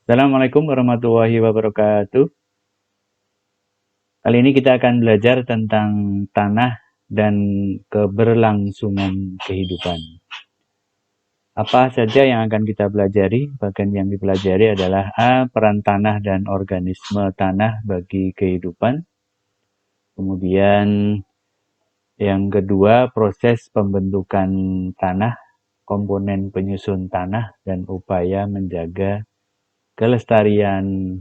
Assalamualaikum warahmatullahi wabarakatuh. Kali ini kita akan belajar tentang tanah dan keberlangsungan kehidupan. Apa saja yang akan kita pelajari? Bagian yang dipelajari adalah A. Peran tanah dan organisme tanah bagi kehidupan. Kemudian yang kedua, proses pembentukan tanah, komponen penyusun tanah, dan upaya menjaga kelestarian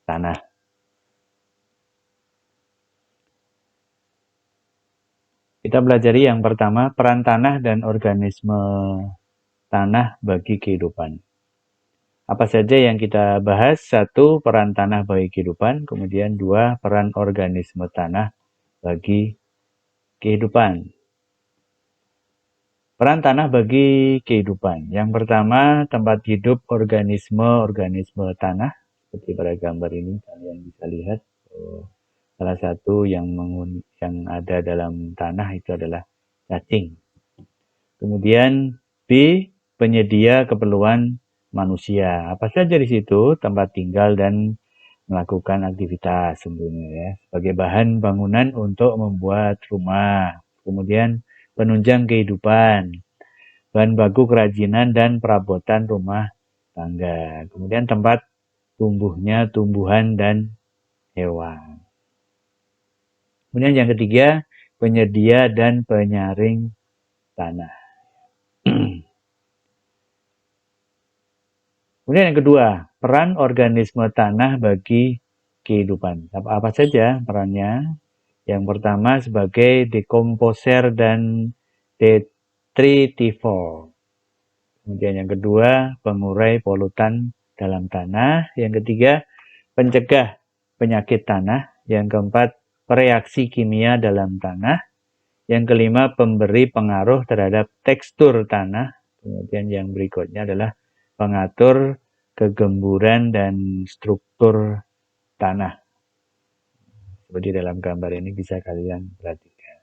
tanah. Kita pelajari yang pertama, peran tanah dan organisme tanah bagi kehidupan. Apa saja yang kita bahas? Satu, peran tanah bagi kehidupan. Kemudian dua, peran organisme tanah bagi kehidupan. Peran tanah bagi kehidupan. Yang pertama, tempat hidup organisme tanah. Seperti pada gambar ini, kalian bisa lihat. Salah satu yang ada dalam tanah itu adalah cacing. Kemudian B, penyedia keperluan manusia. Apa saja di situ? Tempat tinggal dan melakukan aktivitas tentunya ya. Sebagai bahan bangunan untuk membuat rumah. Kemudian penunjang kehidupan. Bahan baku kerajinan dan perabotan rumah tangga. Kemudian tempat tumbuhnya tumbuhan dan hewan. Kemudian yang ketiga, penyedia dan penyaring tanah. Kemudian yang kedua, peran organisme tanah bagi kehidupan. Apa saja perannya? Yang pertama sebagai dekomposer dan detritivore. Kemudian yang kedua, pengurai polutan dalam tanah. Yang ketiga, pencegah penyakit tanah. Yang keempat, pereaksi kimia dalam tanah. Yang kelima, pemberi pengaruh terhadap tekstur tanah. Kemudian yang berikutnya adalah pengatur kegemburan dan struktur tanah. Seperti dalam gambar ini bisa kalian perhatikan.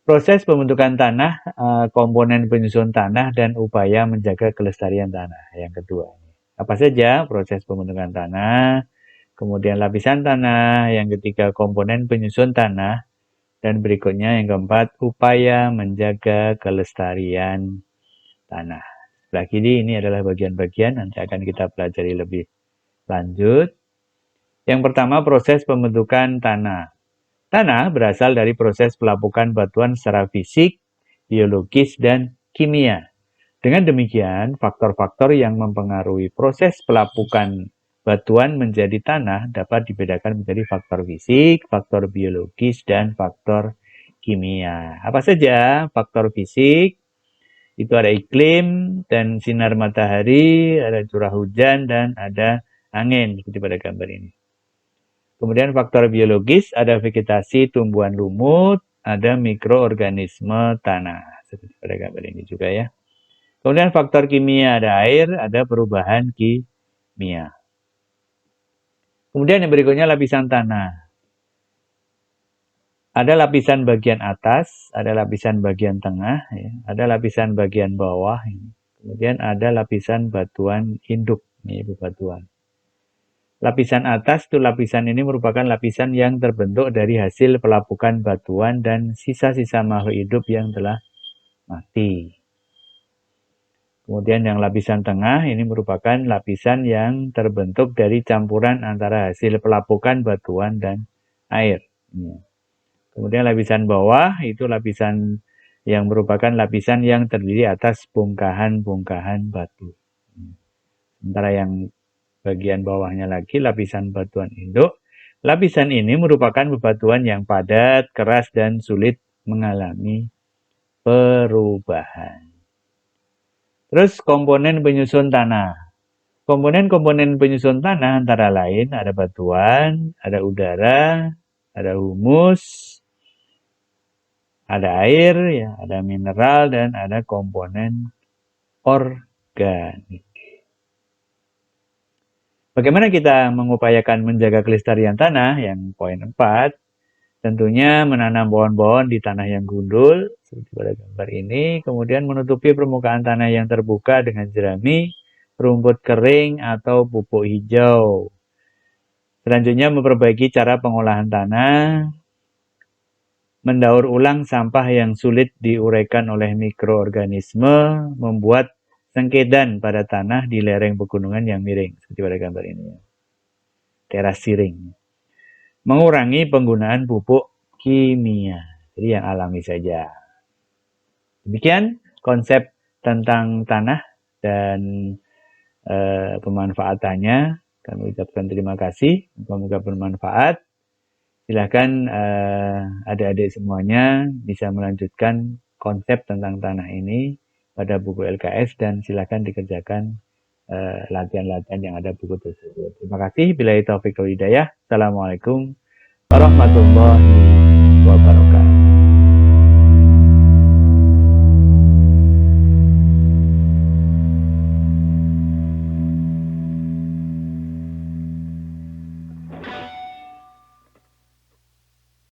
Proses pembentukan tanah, komponen penyusun tanah, dan upaya menjaga kelestarian tanah. Yang kedua. Apa saja proses pembentukan tanah, kemudian lapisan tanah, yang ketiga komponen penyusun tanah, dan berikutnya yang keempat, upaya menjaga kelestarian tanah. Sebelah kiri ini adalah bagian-bagian, nanti akan kita pelajari lebih lanjut. Yang pertama, proses pembentukan tanah. Tanah berasal dari proses pelapukan batuan secara fisik, biologis, dan kimia. Dengan demikian, faktor-faktor yang mempengaruhi proses pelapukan batuan menjadi tanah dapat dibedakan menjadi faktor fisik, faktor biologis, dan faktor kimia. Apa saja faktor fisik? Itu ada iklim dan sinar matahari, ada curah hujan, dan ada angin, seperti pada gambar ini. Kemudian faktor biologis, ada vegetasi tumbuhan lumut, ada mikroorganisme tanah, seperti pada gambar ini juga ya. Kemudian faktor kimia, ada air, ada perubahan kimia. Kemudian yang berikutnya lapisan tanah. Ada lapisan bagian atas, ada lapisan bagian tengah, ya. Ada lapisan bagian bawah, ya. Kemudian ada lapisan batuan induk, ini bebatuan. Lapisan atas itu lapisan ini merupakan lapisan yang terbentuk dari hasil pelapukan batuan dan sisa-sisa makhluk hidup yang telah mati. Kemudian yang lapisan tengah ini merupakan lapisan yang terbentuk dari campuran antara hasil pelapukan batuan dan air. Kemudian lapisan bawah itu lapisan yang merupakan lapisan yang terdiri atas bongkahan-bongkahan batu. Sementara yang bagian bawahnya lagi lapisan batuan induk. Lapisan ini merupakan bebatuan yang padat, keras, dan sulit mengalami perubahan. Terus komponen penyusun tanah. Komponen-komponen penyusun tanah antara lain ada batuan, ada udara, ada humus, ada air, ya, ada mineral, dan ada komponen organik. Bagaimana kita mengupayakan menjaga kelestarian tanah? Yang poin 4, tentunya menanam pohon-pohon di tanah yang gundul, seperti pada gambar ini. Kemudian menutupi permukaan tanah yang terbuka dengan jerami rumput kering, atau pupuk hijau. Selanjutnya memperbaiki cara pengolahan tanah, mendaur ulang sampah yang sulit diuraikan oleh mikroorganisme, membuat sengkedan pada tanah di lereng pegunungan yang miring, seperti pada gambar ini. Terasering. Mengurangi penggunaan pupuk kimia, jadi yang alami saja. Demikian konsep tentang tanah dan pemanfaatannya. Kami ucapkan terima kasih, semoga bermanfaat. Silahkan adik-adik semuanya bisa melanjutkan konsep tentang tanah ini pada buku LKS dan silahkan dikerjakan latihan-latihan yang ada buku tersebut. Terima kasih. Billahi taufiq wal hidayah. Assalamualaikum warahmatullahi wabarakatuh.